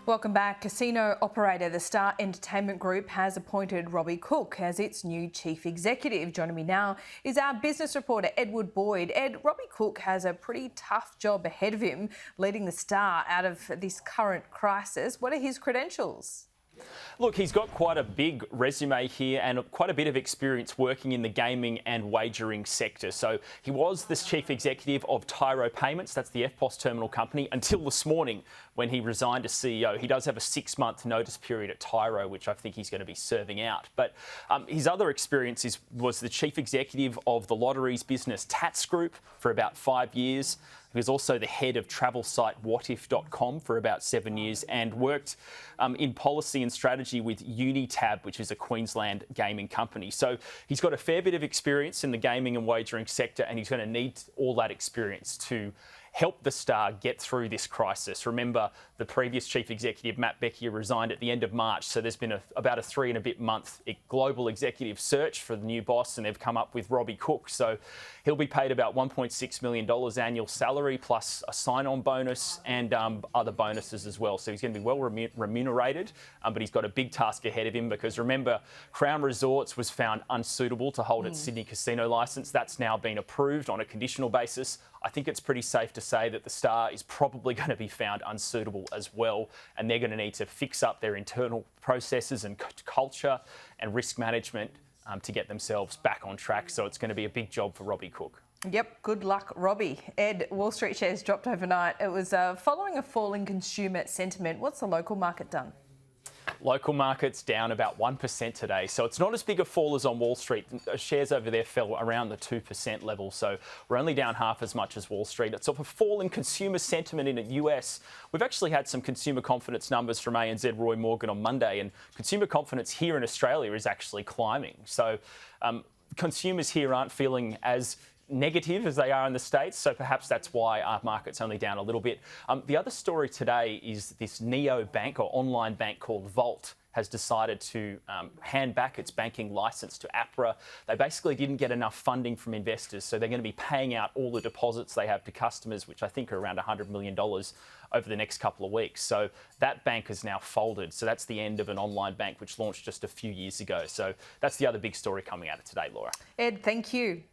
Welcome back. Casino operator the Star Entertainment Group has appointed Robbie Cooke as its new chief executive. Joining me now is our business reporter, Edward Boyd. Ed, Robbie Cooke has a pretty tough job ahead of him, leading the Star out of this current crisis. What are his credentials? Look, he's got quite a big resume here and quite a bit of experience working in the gaming and wagering sector. So he was the chief executive of Tyro Payments, that's the EFTPOS terminal company, until this morning when he resigned as CEO. He does have a 6-month notice period at Tyro, which I think he's going to be serving out. But his other experience was the chief executive of the lotteries business Tatts Group for about 5 years. He was also the head of travel site whatif.com for about 7 years and worked in policy and strategy with Unitab, which is a Queensland gaming company. So he's got a fair bit of experience in the gaming and wagering sector, and he's going to need all that experience to help the Star get through this crisis. Remember, the previous chief executive, Matt Becky, resigned at the end of March, so there's been about a 3 and a bit month global executive search for the new boss, and they've come up with Robbie Cooke. So he'll be paid about $1.6 million annual salary, plus a sign-on bonus and other bonuses as well. So he's going to be well remunerated, but he's got a big task ahead of him because, remember, Crown Resorts was found unsuitable to hold its Sydney casino licence. That's now been approved on a conditional basis. I think it's pretty safe to say that the Star is probably going to be found unsuitable as well, and they're going to need to fix up their internal processes and culture and risk management to get themselves back on track. So it's going to be a big job for Robbie Cooke. Yep, good luck, Robbie. Ed, Wall Street shares dropped overnight. It was following a fall in consumer sentiment. What's the local market done? Local markets down about 1% today, so it's not as big a fall as on Wall Street. Shares over there fell around the 2% level, so we're only down half as much as Wall Street. It's off a fall in consumer sentiment in the US. We've actually had some consumer confidence numbers from ANZ Roy Morgan on Monday, and consumer confidence here in Australia is actually climbing. So consumers here aren't feeling as negative as they are in the States, so perhaps that's why our market's only down a little bit. The other story today is this neo bank or online bank called Volt has decided to hand back its banking licence to APRA. They basically didn't get enough funding from investors, so they're going to be paying out all the deposits they have to customers, which I think are around $100 million over the next couple of weeks. So that bank is now folded. So that's the end of an online bank which launched just a few years ago. So that's the other big story coming out of today, Laura. Ed, thank you.